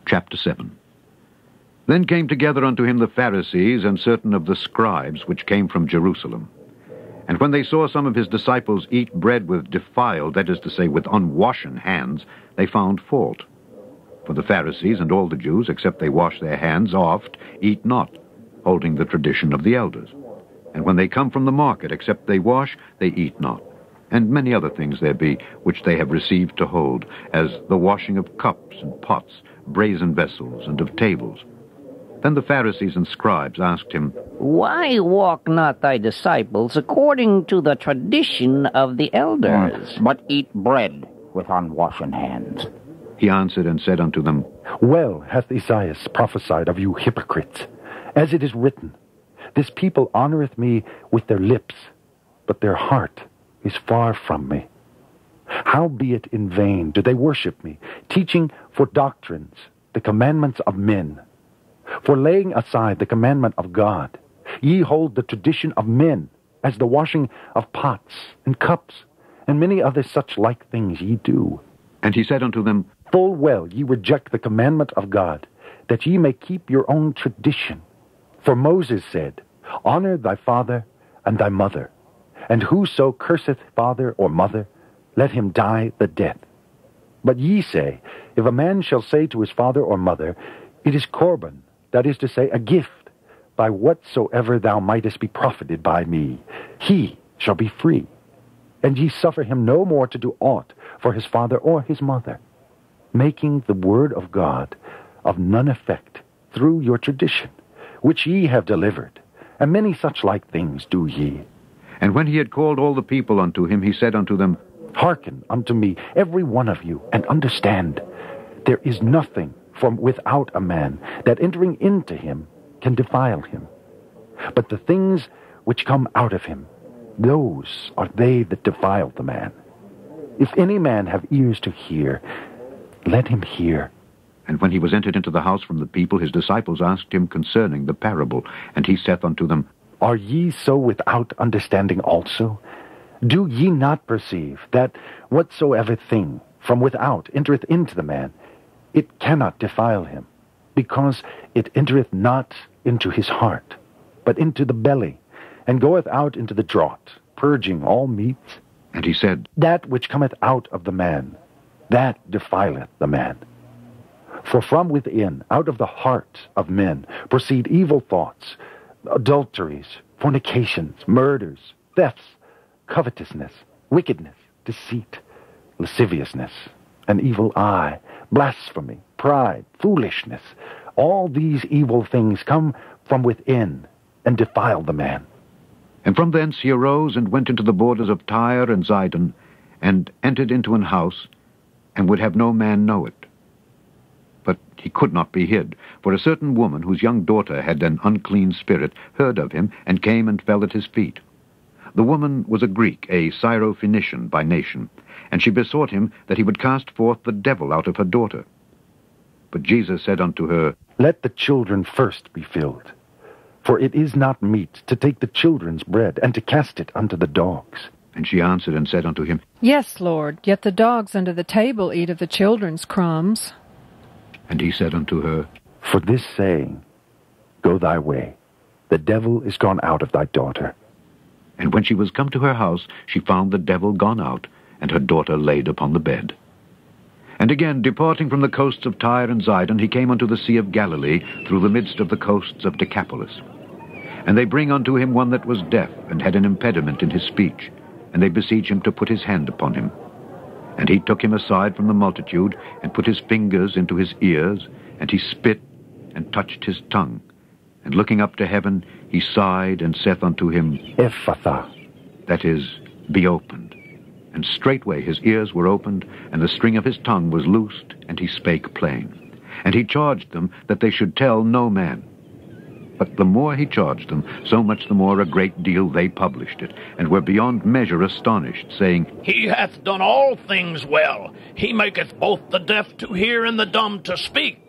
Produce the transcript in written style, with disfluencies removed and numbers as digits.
Chapter 7. Then came together unto him the Pharisees and certain of the scribes which came from Jerusalem. And when they saw some of his disciples eat bread with defiled, that is to say, with unwashen hands, they found fault. For the Pharisees and all the Jews, except they wash their hands oft, eat not, holding the tradition of the elders. And when they come from the market, except they wash, they eat not. And many other things there be, which they have received to hold, as the washing of cups and pots, brazen vessels, and of tables. Then the Pharisees and scribes asked him, Why walk not thy disciples according to the tradition of the elders, but eat bread with unwashen hands? He answered and said unto them, Well hath Esaias prophesied of you hypocrites, as it is written, This people honoureth me with their lips, but their heart is far from me. Howbeit in vain do they worship me, teaching for doctrines the commandments of men. For laying aside the commandment of God, ye hold the tradition of men, as the washing of pots and cups, and many other such like things ye do. And he said unto them, Full well ye reject the commandment of God, that ye may keep your own tradition. For Moses said, Honour thy father and thy mother, and whoso curseth father or mother, let him die the death. But ye say, If a man shall say to his father or mother, It is Corban, that is to say, a gift, by whatsoever thou mightest be profited by me, he shall be free. And ye suffer him no more to do aught for his father or his mother, making the word of God of none effect through your tradition, which ye have delivered, and many such like things do ye. And when he had called all the people unto him, he said unto them, Hearken unto me, every one of you, and understand. There is nothing from without a man that entering into him can defile him. But the things which come out of him, those are they that defile the man. If any man have ears to hear, let him hear. And when he was entered into the house from the people, his disciples asked him concerning the parable. And he saith unto them, Are ye so without understanding also? Do ye not perceive that whatsoever thing from without entereth into the man, it cannot defile him, because it entereth not into his heart, but into the belly, and goeth out into the draught, purging all meats? And he said, That which cometh out of the man, that defileth the man. For from within, out of the heart of men, proceed evil thoughts, adulteries, fornications, murders, thefts, covetousness, wickedness, deceit, lasciviousness, an evil eye, blasphemy, pride, foolishness. All these evil things come from within and defile the man. And from thence he arose and went into the borders of Tyre and Zidon, and entered into an house, and would have no man know it. But he could not be hid, for a certain woman, whose young daughter had an unclean spirit, heard of him, and came and fell at his feet. The woman was a Greek, a Syrophoenician by nation, and she besought him that he would cast forth the devil out of her daughter. But Jesus said unto her, Let the children first be filled, for it is not meet to take the children's bread, and to cast it unto the dogs. And she answered and said unto him, Yes, Lord, yet the dogs under the table eat of the children's crumbs. And he said unto her, For this saying, Go thy way, the devil is gone out of thy daughter. And when she was come to her house, she found the devil gone out, and her daughter laid upon the bed. And again, departing from the coasts of Tyre and Zidon, he came unto the sea of Galilee, through the midst of the coasts of Decapolis. And they bring unto him one that was deaf, and had an impediment in his speech, and they beseech him to put his hand upon him. And he took him aside from the multitude, and put his fingers into his ears, and he spit, and touched his tongue. And looking up to heaven, he sighed, and saith unto him, Ephphatha, that is, be opened. And straightway his ears were opened, and the string of his tongue was loosed, and he spake plain. And he charged them that they should tell no man. But the more he charged them, so much the more a great deal they published it, and were beyond measure astonished, saying, He hath done all things well. He maketh both the deaf to hear and the dumb to speak.